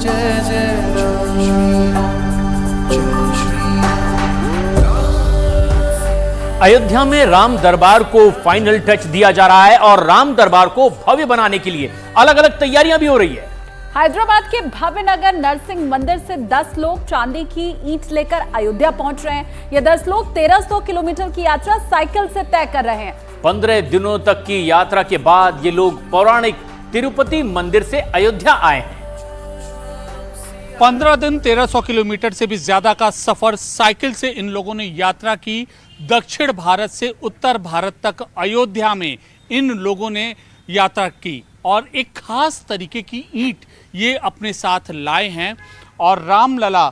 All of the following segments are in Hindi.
जय जय राम श्री राम जय श्री राम। अयोध्या में राम दरबार को फाइनल टच दिया जा रहा है और राम दरबार को भव्य बनाने के लिए अलग अलग तैयारियां भी हो रही है। हैदराबाद के भव्यनगर नरसिंह मंदिर से 10 लोग चांदी की ईंट लेकर अयोध्या पहुंच रहे हैं। ये 10 लोग 1300 किलोमीटर की यात्रा साइकिल से तय कर रहे हैं। 15 दिनों तक की यात्रा के बाद ये लोग पौराणिक तिरुपति मंदिर से अयोध्या आए हैं। 15 दिन 1300 किलोमीटर से भी ज्यादा का सफर साइकिल से इन लोगों ने यात्रा की। दक्षिण भारत से उत्तर भारत तक अयोध्या में इन लोगों ने यात्रा की और एक खास तरीके की ईंट ये अपने साथ लाए हैं और रामलला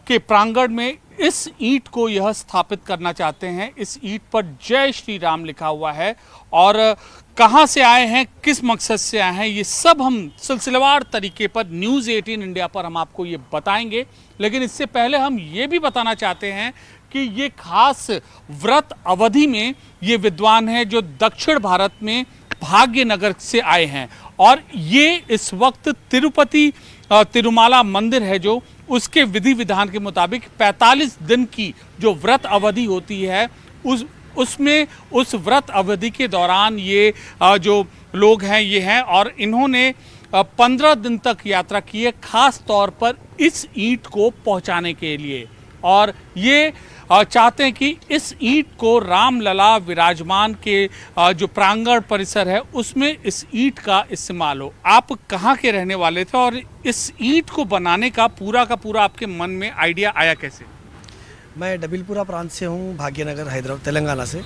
के प्रांगण में इस ईंट को यह स्थापित करना चाहते हैं। इस ईंट पर जय श्री राम लिखा हुआ है और कहां से आए हैं, किस मकसद से आए हैं, ये सब हम सिलसिलेवार तरीके पर न्यूज़ 18 इंडिया पर हम आपको ये बताएंगे। लेकिन इससे पहले हम ये भी बताना चाहते हैं कि ये खास व्रत अवधि में ये विद्वान हैं जो दक्षिण भारत में भाग्यनगर से आए हैं और ये इस वक्त तिरुपति तिरुमाला मंदिर है जो उसके विधि विधान के मुताबिक 45 दिन की जो व्रत अवधि होती है उसमें उस व्रत अवधि के दौरान ये जो लोग हैं ये हैं और इन्होंने 15 दिन तक यात्रा की है खास तौर पर इस ईंट को पहुंचाने के लिए और ये चाहते हैं कि इस ईंट को रामलला विराजमान के जो प्रांगण परिसर है उसमें इस ईंट का इस्तेमाल हो। आप कहाँ के रहने वाले थे और इस ईंट को बनाने का पूरा आपके मन में आइडिया आया कैसे? मैं डबिलपुरा प्रांत से हूँ, भाग्यनगर हैदराबाद तेलंगाना से।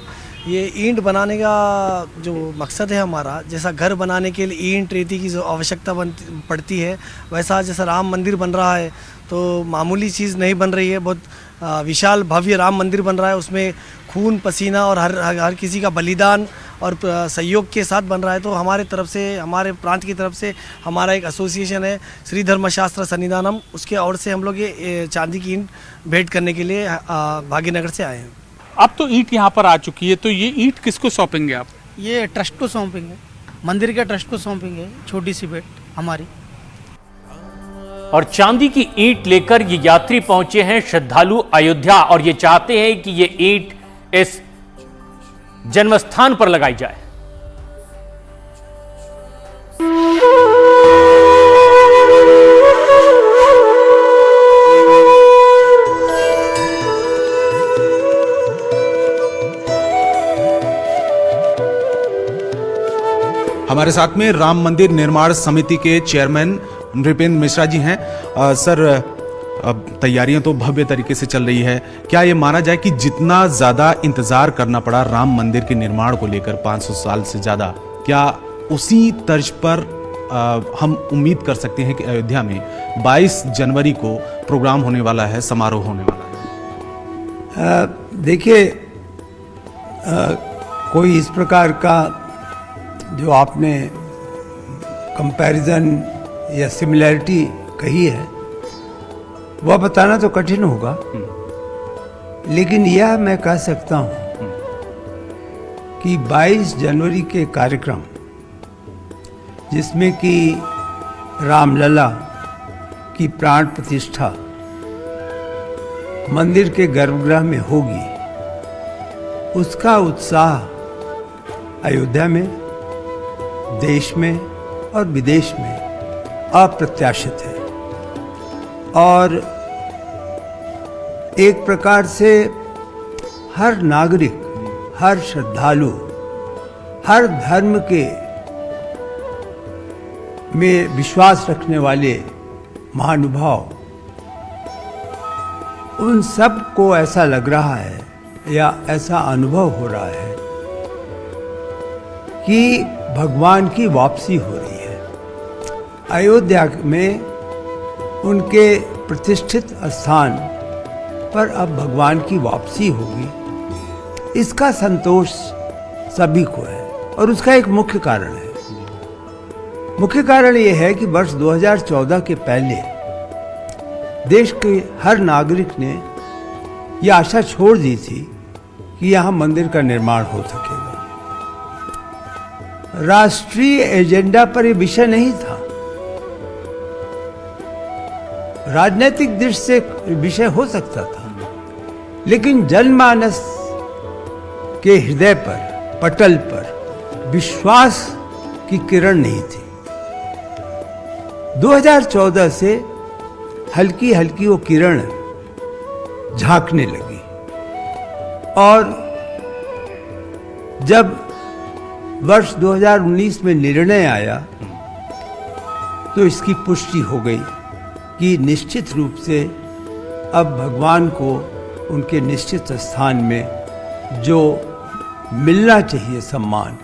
ये ईंट बनाने का जो मकसद है हमारा, जैसा घर बनाने के लिए ईंट रेती की जो आवश्यकता पड़ती है, वैसा जैसा राम मंदिर बन रहा है तो मामूली चीज़ नहीं बन रही है, बहुत विशाल भव्य राम मंदिर बन रहा है। उसमें खून पसीना और हर किसी का बलिदान और सहयोग के साथ बन रहा है। तो हमारे तरफ से, हमारे प्रांत की तरफ से हमारा एक एसोसिएशन है श्री धर्मशास्त्र सन्निधानम, उसके ओर से हम लोग ये चांदी की ईंट भेंट करने के लिए भाग्यनगर से आए हैं। अब तो ईंट यहाँ पर आ चुकी है, तो ये ईंट किसको सौंपेंगे आप? ये ट्रस्ट को सौंपेंगे, मंदिर के ट्रस्ट को सौंपेंगे, छोटी सी भेंट हमारी। और चांदी की ईंट लेकर ये यात्री पहुंचे हैं श्रद्धालु अयोध्या और ये चाहते हैं कि ये ईंट इस जन्मस्थान पर लगाई जाए। हमारे साथ में राम मंदिर निर्माण समिति के चेयरमैन नृपेंद्र मिश्रा जी हैं। सर, अब तैयारियां तो भव्य तरीके से चल रही है, क्या ये माना जाए कि जितना ज़्यादा इंतज़ार करना पड़ा राम मंदिर के निर्माण को लेकर 500 साल से ज़्यादा, क्या उसी तर्ज पर हम उम्मीद कर सकते हैं कि अयोध्या में 22 जनवरी को प्रोग्राम होने वाला है, समारोह होने वाला है? देखिए, कोई इस प्रकार का जो आपने कंपैरिजन या सिमिलैरिटी कही है वह बताना तो कठिन होगा, लेकिन यह मैं कह सकता हूं कि 22 जनवरी के कार्यक्रम जिसमें कि रामलला की प्राण प्रतिष्ठा मंदिर के गर्भगृह में होगी, उसका उत्साह अयोध्या में, देश में और विदेश में अप्रत्याशित है और एक प्रकार से हर नागरिक, हर श्रद्धालु, हर धर्म के में विश्वास रखने वाले महानुभाव, उन सब को ऐसा लग रहा है या ऐसा अनुभव हो रहा है कि भगवान की वापसी हो रही है। अयोध्या में उनके प्रतिष्ठित स्थान पर अब भगवान की वापसी होगी, इसका संतोष सभी को है और उसका एक मुख्य कारण है। मुख्य कारण यह है कि वर्ष 2014 के पहले देश के हर नागरिक ने यह आशा छोड़ दी थी कि यहाँ मंदिर का निर्माण हो सकेगा। राष्ट्रीय एजेंडा पर यह विषय नहीं था। राजनीतिक दृष्टि से विषय हो सकता था, लेकिन जनमानस के हृदय पर, पटल पर विश्वास की किरण नहीं थी। 2014 से हल्की हल्की वो किरण झांकने लगी और जब वर्ष 2019 में निर्णय आया तो इसकी पुष्टि हो गई कि निश्चित रूप से अब भगवान को उनके निश्चित स्थान में जो मिलना चाहिए सम्मान,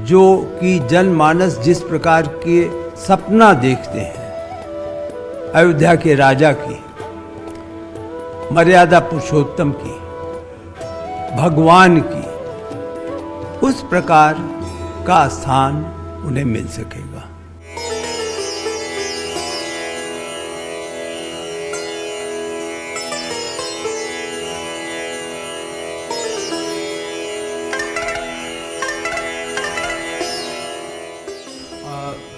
जो कि जनमानस जिस प्रकार के सपना देखते हैं अयोध्या के राजा की, मर्यादा पुरुषोत्तम की, भगवान की, उस प्रकार का स्थान उन्हें मिल सकेगा।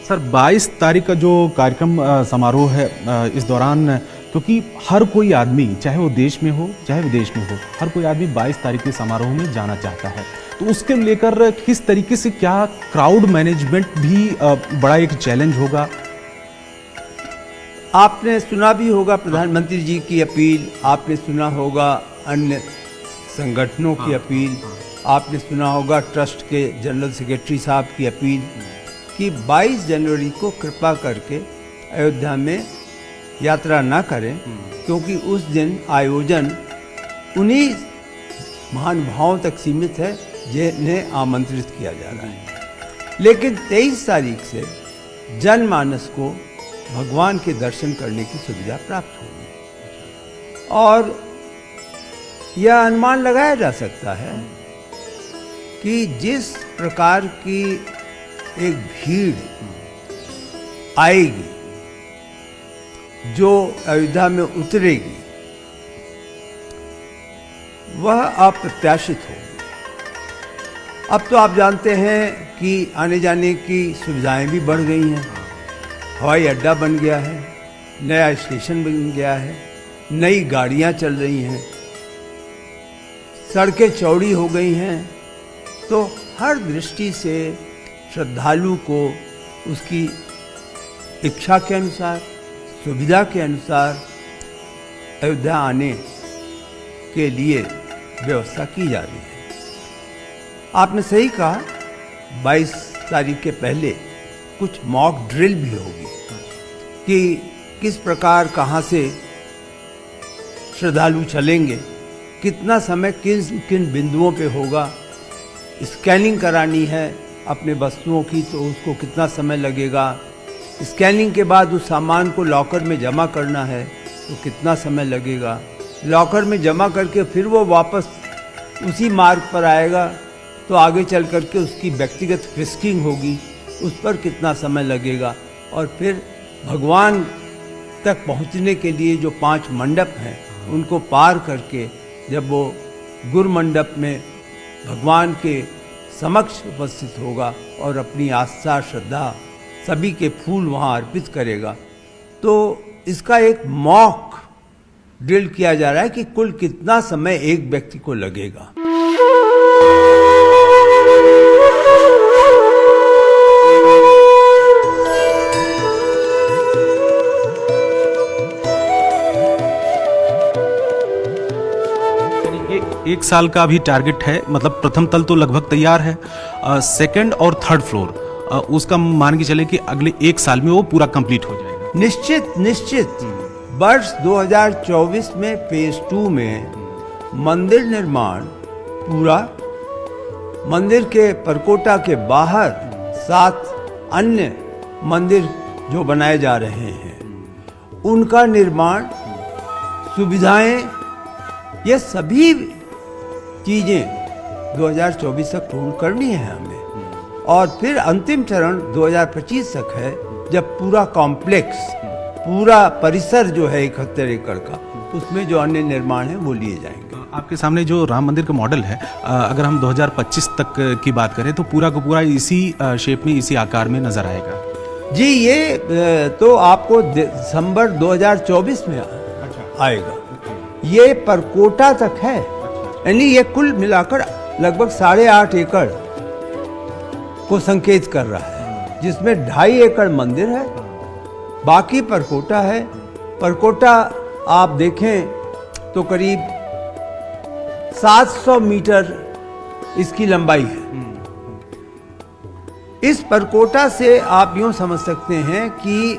सर 22 तारीख का जो कार्यक्रम समारोह है इस दौरान, क्योंकि हर कोई आदमी चाहे वो देश में हो चाहे विदेश में हो, हर कोई आदमी 22 तारीख के समारोह में जाना चाहता है, तो उसके लेकर किस तरीके से क्या क्राउड मैनेजमेंट भी बड़ा एक चैलेंज होगा? आपने सुना भी होगा प्रधानमंत्री जी की अपील, आपने सुना होगा अन्य संगठनों की अपील, आपने सुना होगा ट्रस्ट के जनरल सेक्रेटरी साहब की अपील कि 22 जनवरी को कृपा करके अयोध्या में यात्रा ना करें, क्योंकि उस दिन आयोजन उन्हीं महानुभावों तक सीमित है जिन्हें आमंत्रित किया जा रहा है। लेकिन 23 तारीख से जनमानस को भगवान के दर्शन करने की सुविधा प्राप्त होगी और यह अनुमान लगाया जा सकता है कि जिस प्रकार की एक भीड़ आएगी जो अयोध्या में उतरेगी वह अप्रत्याशित होगी। अब तो आप जानते हैं कि आने जाने की सुविधाएं भी बढ़ गई हैं, हवाई अड्डा बन गया है, नया स्टेशन बन गया है, नई गाड़ियां चल रही हैं, सड़कें चौड़ी हो गई हैं, तो हर दृष्टि से श्रद्धालु को उसकी इच्छा के अनुसार, सुविधा के अनुसार अयोध्या आने के लिए व्यवस्था की जा रही है। आपने सही कहा, 22 तारीख के पहले कुछ मॉक ड्रिल भी होगी कि किस प्रकार कहाँ से श्रद्धालु चलेंगे, कितना समय किन किन बिंदुओं पे होगा, स्कैनिंग करानी है अपने वस्तुओं की तो उसको कितना समय लगेगा, स्कैनिंग के बाद उस सामान को लॉकर में जमा करना है तो कितना समय लगेगा, लॉकर में जमा करके फिर वो वापस उसी मार्ग पर आएगा तो आगे चल करके उसकी व्यक्तिगत फ्रिस्किंग होगी, उस पर कितना समय लगेगा, और फिर भगवान तक पहुंचने के लिए जो 5 मंडप हैं उनको पार करके जब वो गुरु मंडप में भगवान के समक्ष उपस्थित होगा और अपनी आस्था श्रद्धा सभी के फूल वहाँ अर्पित करेगा, तो इसका एक मॉक ड्रिल किया जा रहा है कि कुल कितना समय एक व्यक्ति को लगेगा। एक साल का भी टारगेट है, मतलब प्रथम तल तो लगभग तैयार है, सेकंड और थर्ड फ्लोर उसका मान के चले कि अगले 1 साल में वो पूरा कंप्लीट हो जाएगा। निश्चित वर्ष 2024 में फेज 2 में मंदिर निर्माण पूरा, मंदिर के परकोटा के बाहर 7 अन्य मंदिर जो बनाए जा रहे हैं उनका निर्माण, सुविधाएं, ये सभी चीज़ें 2024 तक पूर्ण करनी है हमें, और फिर अंतिम चरण 2025 तक है जब पूरा कॉम्प्लेक्स, पूरा परिसर जो है 71 एकड़ का, उसमें जो अन्य निर्माण है वो लिए जाएंगे। आपके सामने जो राम मंदिर का मॉडल है, अगर हम 2025 तक की बात करें तो पूरा का पूरा इसी शेप में, इसी आकार में नजर आएगा। जी ये तो आपको दिसंबर 2024 में आएगा। ये परकोटा तक है, यानी ये कुल मिलाकर लगभग 8.5 एकड़ को संकेत कर रहा है, जिसमें 2.5 एकड़ मंदिर है, बाकी परकोटा है। परकोटा आप देखें तो करीब 700 मीटर इसकी लंबाई है। इस परकोटा से आप यूं समझ सकते हैं कि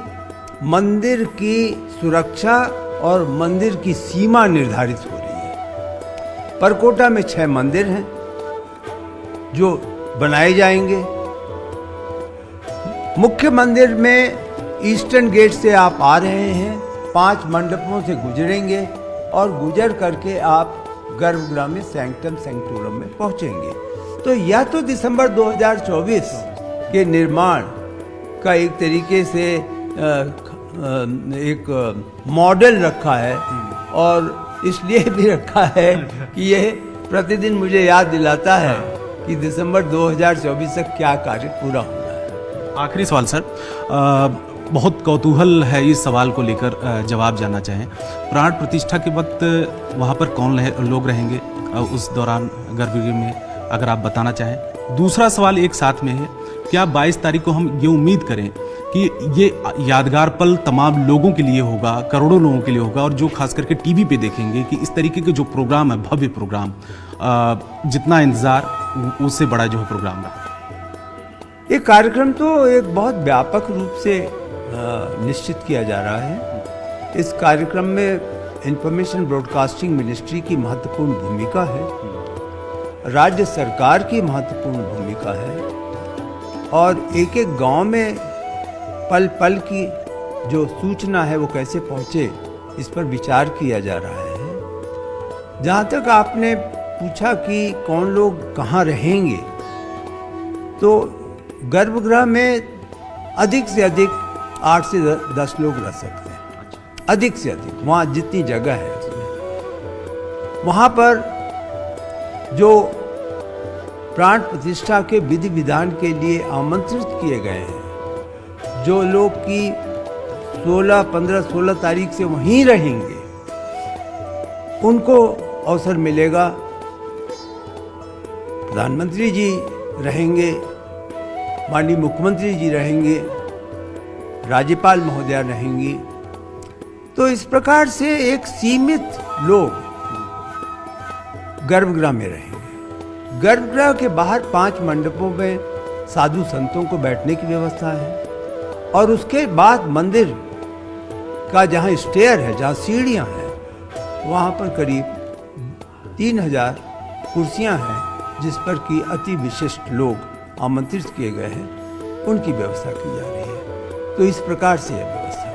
मंदिर की सुरक्षा और मंदिर की सीमा निर्धारित हो रही है। परकोटा में 6 मंदिर हैं जो बनाए जाएंगे। मुख्य मंदिर में ईस्टर्न गेट से आप आ रहे हैं, 5 मंडपों से गुजरेंगे और गुजर करके आप गर्भगृह में सैंक्टम सैंक्टोरम में पहुंचेंगे। तो यह तो दिसंबर 2024 के निर्माण का एक तरीके से एक मॉडल रखा है, और इसलिए भी रखा है कि यह प्रतिदिन मुझे याद दिलाता है कि दिसंबर 2024 तक क्या कार्य पूरा होना है। आखिरी सवाल सर, बहुत कौतूहल है इस सवाल को लेकर, जवाब जानना चाहें। प्राण प्रतिष्ठा के वक्त वहाँ पर कौन लोग रहेंगे उस दौरान गर्भगृह में, अगर आप बताना चाहें। दूसरा सवाल एक साथ में है, क्या 22 तारीख को हम ये उम्मीद करें कि ये यादगार पल तमाम लोगों के लिए होगा, करोड़ों लोगों के लिए होगा, और जो खास करके टीवी पे देखेंगे कि इस तरीके के जो प्रोग्राम है, भव्य प्रोग्राम, जितना इंतजार उससे बड़ा जो है प्रोग्राम रहा। ये कार्यक्रम तो एक बहुत व्यापक रूप से निश्चित किया जा रहा है। इस कार्यक्रम में इंफॉर्मेशन ब्रॉडकास्टिंग मिनिस्ट्री की महत्वपूर्ण भूमिका है, राज्य सरकार की महत्वपूर्ण भूमिका है, और एक एक गांव में पल पल की जो सूचना है वो कैसे पहुंचे, इस पर विचार किया जा रहा है। जहाँ तक आपने पूछा कि कौन लोग कहाँ रहेंगे, तो गर्भगृह में अधिक से अधिक 8 से 10 लोग रह सकते हैं, अधिक से अधिक, वहाँ जितनी जगह है उसमें। वहाँ पर जो प्राण प्रतिष्ठा के विधि विधान के लिए आमंत्रित किए गए हैं, जो लोग की 15-16 तारीख से वहीं रहेंगे, उनको अवसर मिलेगा। प्रधानमंत्री जी रहेंगे, माननीय मुख्यमंत्री जी रहेंगे, राज्यपाल महोदया रहेंगी। तो इस प्रकार से एक सीमित लोग गर्भगृह में रहेंगे। गर्भगृह के बाहर 5 मंडपों में साधु संतों को बैठने की व्यवस्था है, और उसके बाद मंदिर का जहाँ स्टेयर है, जहाँ सीढ़ियाँ हैं, वहाँ पर करीब 3000 कुर्सियाँ हैं, जिस पर कि अति विशिष्ट लोग आमंत्रित किए गए हैं, उनकी व्यवस्था की जा रही है। तो इस प्रकार से यह व्यवस्था